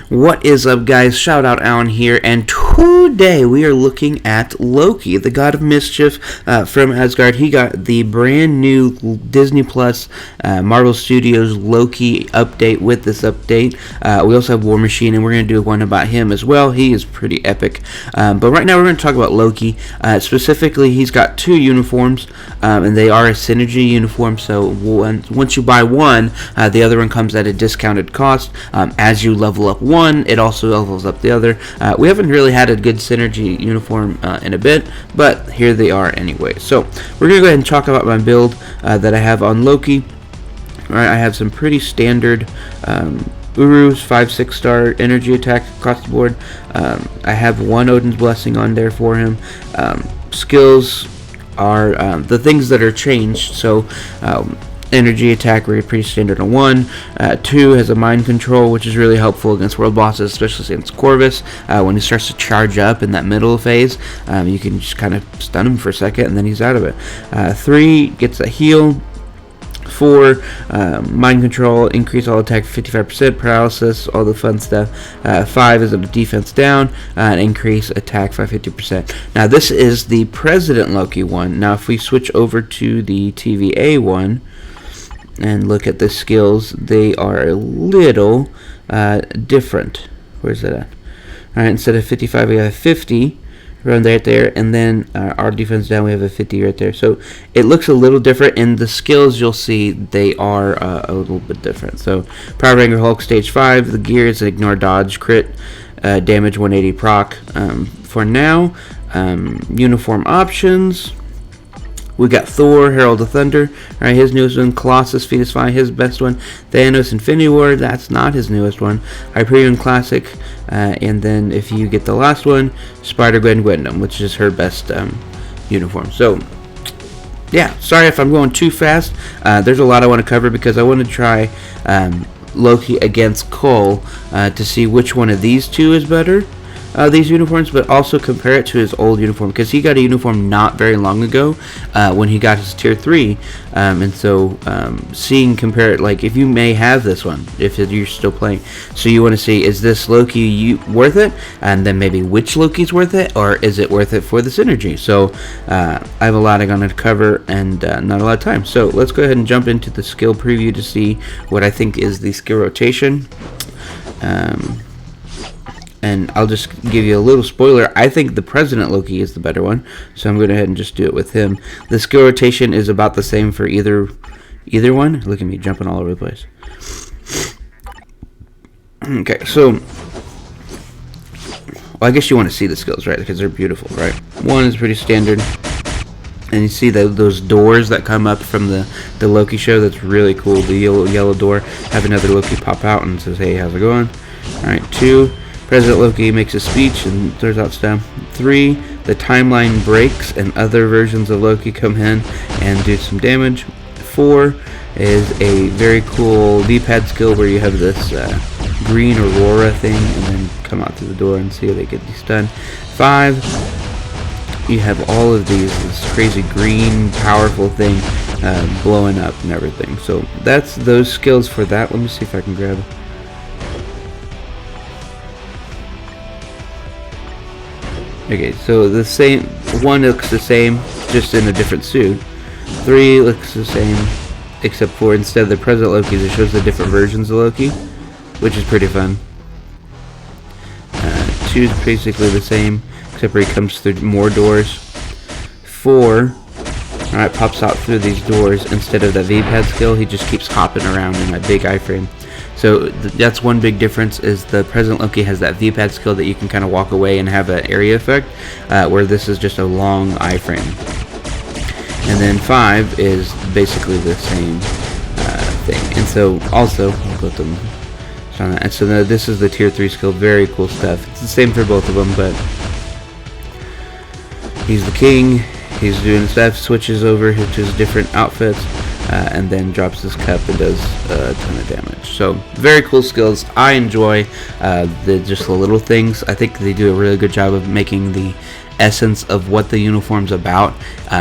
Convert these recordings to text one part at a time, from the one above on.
What is up, guys? Shoutoutallen here, and today we are looking at Loki, the god of mischief from Asgard. He got the brand new Disney Plus Marvel Studios Loki update with this update. We also have War Machine, and we're going to do one about him as well. He is pretty epic. But right now we're going to talk about Loki. Specifically, he's got two uniforms, and they are a synergy uniform, so once you buy one, the other one comes at a discounted cost. As you level up one, it also levels up the other. We haven't really had a good synergy uniform in a bit, but here they are anyway. So we're going to go ahead and talk about my build that I have on Loki. Alright, I have some pretty standard Urus, 5-6 star energy attack across the board. I have one Odin's Blessing on there for him. Skills are the things that are changed. So energy attack, we're pretty standard on 1. 2 has a mind control, which is really helpful against world bosses, especially against Corvus. When he starts to charge up in that middle phase, you can just kind of stun him for a second and then he's out of it. 3 gets a heal. 4, mind control, increase all attack 55%, paralysis, all the fun stuff. 5 is a defense down, and increase attack by 50%. Now this is the President Loki one. Now if we switch over to the TVA one and look at the skills, they are a little different. Where's that at? Alright, instead of 55 we have 50 around right there, and then our defense down we have a 50 right there. So it looks a little different, and the skills you'll see they are a little bit different. So Power Ranger Hulk stage 5, the gear is ignore dodge crit, damage 180 proc. For now, uniform options, we got Thor, Herald of Thunder. Alright, his newest one. Colossus, Phoenix Fly, his best one. Thanos, Infinity War, that's not his newest one. Hyperion Classic, and then if you get the last one, Spider-Gwen Gwendom, which is her best uniform. So, yeah, sorry if I'm going too fast. There's a lot I want to cover because I want to try Loki against Cole to see which one of these two is better. These uniforms, but also compare it to his old uniform, because he got a uniform not very long ago when he got his tier 3, and so compare it, like if you may have this one if you're still playing, so you want to see, is this Loki worth it, and then maybe which Loki's worth it, or is it worth it for the synergy. So I have a lot I'm going to cover and not a lot of time, so let's go ahead and jump into the skill preview to see what I think is the skill rotation. And I'll just give you a little spoiler. I think the President Loki is the better one, so I'm going to go ahead and just do it with him. The skill rotation is about the same for either one. Look at me jumping all over the place. Okay, so well, I guess you want to see the skills, right? Because they're beautiful, right? 1 is pretty standard, and you see those doors that come up from the Loki show. That's really cool. The yellow door. Have another Loki pop out and says, "Hey, how's it going?" All right, 2. President Loki makes a speech and throws out stuff. 3, the timeline breaks and other versions of Loki come in and do some damage. 4 is a very cool V-pad skill where you have this green aurora thing and then come out through the door and see how they get stunned. 5, you have all of this crazy green powerful thing blowing up and everything. So that's those skills for that. Let me see if I can grab. Okay, so the same 1 looks the same, just in a different suit. 3 looks the same, except for instead of the President Loki's, it shows the different versions of Loki, which is pretty fun. 2 is basically the same, except for he comes through more doors. 4, alright, pops out through these doors. Instead of the V-pad skill, he just keeps hopping around in that big iframe. So that's one big difference, is the President Loki has that V-pad skill that you can kind of walk away and have an area effect, where this is just a long iframe. And then 5 is basically the same thing. And so also, I'll put them on that. And so now this is the tier 3 skill, very cool stuff. It's the same for both of them, but he's the king, he's doing stuff, switches over to his different outfits. And then drops this cup and does a ton of damage. So very cool skills. I enjoy just the little things. I think they do a really good job of making the essence of what the uniform's about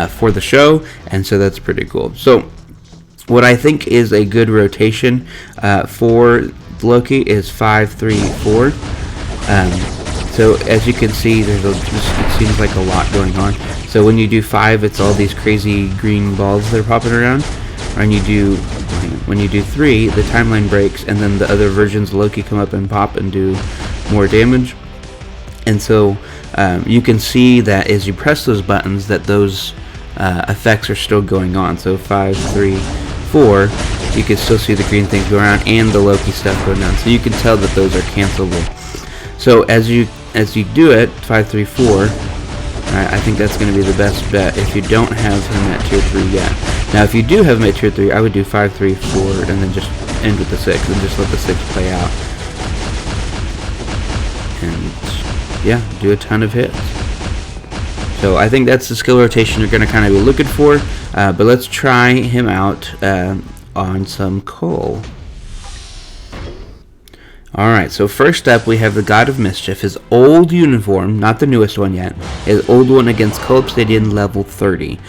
for the show, and so that's pretty cool. So what I think is a good rotation for Loki is 5, 3, 4. So as you can see, it seems like a lot going on. So when you do 5, it's all these crazy green balls that are popping around. When you do 3, the timeline breaks, and then the other versions of Loki come up and pop and do more damage. And so you can see that as you press those buttons, that those effects are still going on. So 5, 3, 4, you can still see the green things go around and the Loki stuff going down. So you can tell that those are cancelable. So as you do it, 5, 3, 4, I think that's going to be the best bet if you don't have him at tier 3 yet. Now if you do have him at tier 3, I would do 5, 3, 4, and then just end with the 6, and just let the 6 play out. And yeah, do a ton of hits. So I think that's the skill rotation you're going to kind of be looking for. But let's try him out on some coal. Alright, so first up we have the God of Mischief, his old uniform, not the newest one yet, his old one against Coal Obsidian level 30.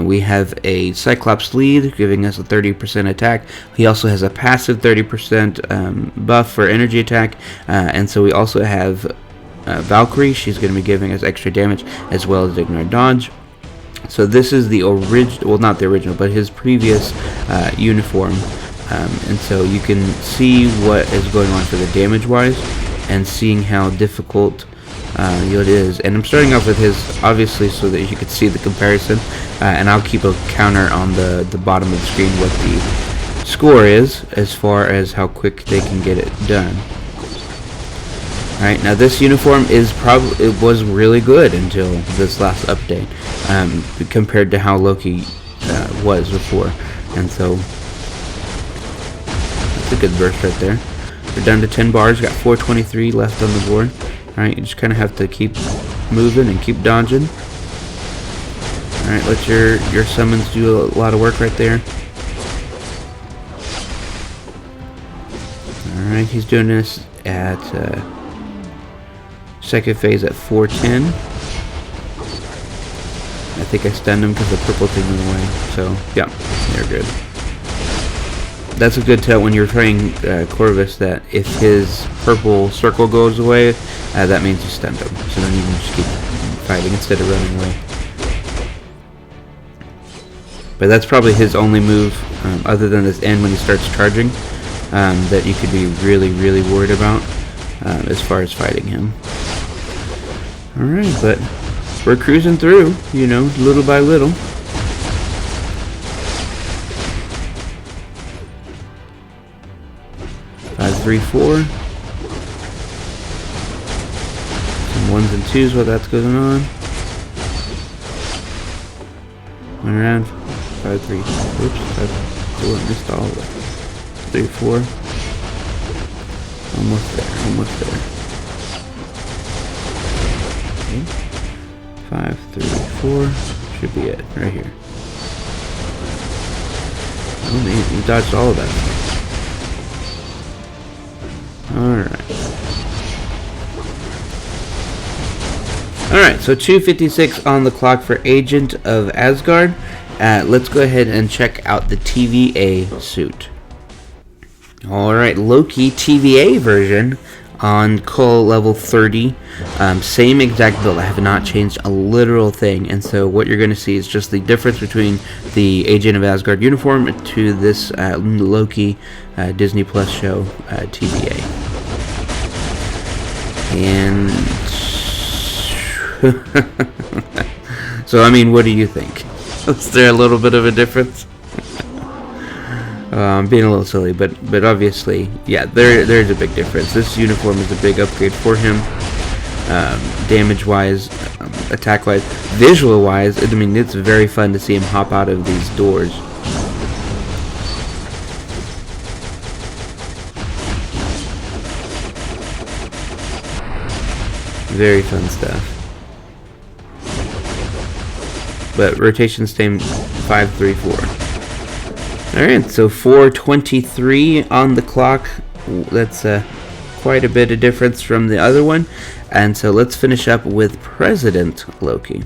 We have a Cyclops lead, giving us a 30% attack. He also has a passive 30% buff for energy attack, and so we also have Valkyrie. She's going to be giving us extra damage, as well as ignore dodge. So this is the original, well not the original, but his previous uniform. And so you can see what is going on for the damage wise, and seeing how difficult it is. And I'm starting off with his, obviously, so that you can see the comparison, and I'll keep a counter on the bottom of the screen what the score is as far as how quick they can get it done. Alright, now this uniform it was really good until this last update, compared to how Loki was before. And so that's a good burst right there. We're down to 10 bars, got 423 left on the board. Alright, you just kind of have to keep moving and keep dodging. Alright, let your summons do a lot of work right there. Alright, he's doing this at second phase at 410. I think I stunned him because the purple thing went away. So, yeah, they're good. That's a good tell when you're playing Corvus, that if his purple circle goes away, that means you stunned him. So then you can just keep fighting instead of running away. But that's probably his only move, other than this end when he starts charging, that you could be really, really worried about as far as fighting him. Alright, but we're cruising through, you know, little by little. Five, 3, 4. Some 1s and 2s while that's going on. One around. 5, 3. Oops. 5, 4. Missed all of it. 3, 4. Almost there. Almost there. Okay. 5, 3, 4. Should be it. Right here. Oh man, you dodged all of that. Alright, so 2:56 on the clock for Agent of Asgard. Let's go ahead and check out the TVA suit. Alright, Loki TVA version on Cull level 30. Same exact build. I have not changed a literal thing. And so what you're going to see is just the difference between the Agent of Asgard uniform to this Loki Disney Plus show TVA. And so, I mean, what do you think? Is there a little bit of a difference? I'm being a little silly, but obviously, yeah, there's a big difference. This uniform is a big upgrade for him, damage-wise, attack-wise, visual-wise. I mean, it's very fun to see him hop out of these doors. Very fun stuff. But rotation staying 5, 3, 4. Alright, so 4:23 on the clock. That's quite a bit of difference from the other one. And so let's finish up with President Loki.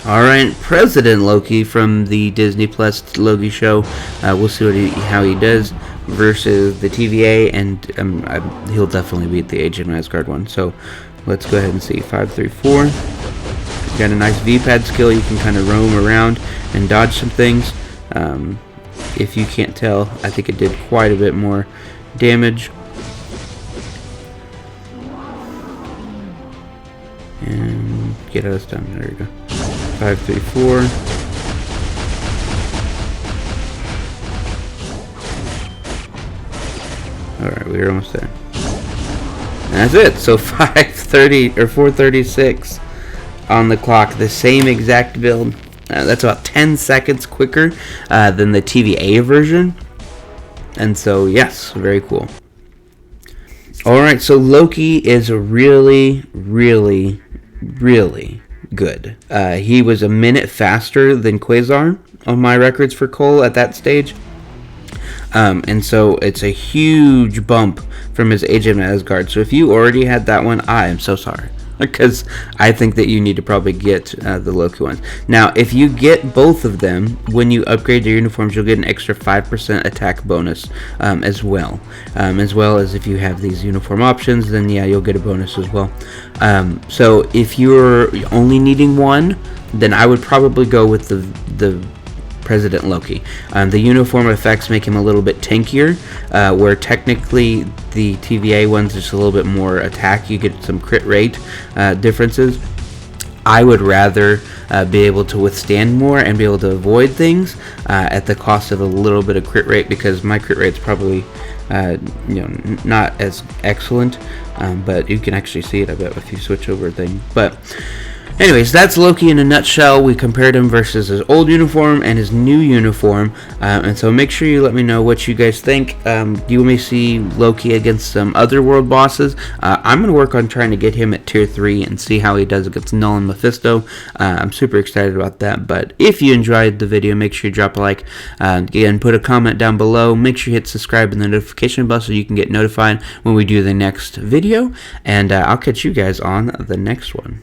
Alright, President Loki from the Disney Plus Loki show. We'll see how he does. versus the TVA, and he'll definitely beat the Agent of Asgard one. So let's go ahead and see. 5, 3, 4. You got a nice V-pad skill. You can kind of roam around and dodge some things. If you can't tell, I think it did quite a bit more damage. And get out of stun. There you go. 5, 3, 4. Alright, we're almost there. And that's it. So 5:30 or 4:36 on the clock. The same exact build. That's about 10 seconds quicker than the TVA version. And so, yes, very cool. Alright, so Loki is really, really, really good. He was a minute faster than Quasar on my records for Cole at that stage. And so it's a huge bump from his Agent of Asgard. So if you already had that one, I am so sorry, because I think that you need to probably get the Loki ones. Now, if you get both of them, when you upgrade your uniforms, you'll get an extra 5% attack bonus as well. As well as if you have these uniform options, then yeah, you'll get a bonus as well. So if you're only needing one, then I would probably go with the President Loki. The uniform effects make him a little bit tankier, where technically the TVA one's just a little bit more attack. You get some crit rate differences. I would rather be able to withstand more and be able to avoid things at the cost of a little bit of crit rate, because my crit rate's probably not as excellent, but you can actually see it, I bet, if you switch over a thing. But anyways, that's Loki in a nutshell. We compared him versus his old uniform and his new uniform, and so make sure you let me know what you guys think. Do you want me to see Loki against some other world bosses? I'm going to work on trying to get him at tier 3 and see how he does against Null and Mephisto. I'm super excited about that. But if you enjoyed the video, make sure you drop a like, again, put a comment down below. Make sure you hit subscribe and the notification bell so you can get notified when we do the next video, and I'll catch you guys on the next one.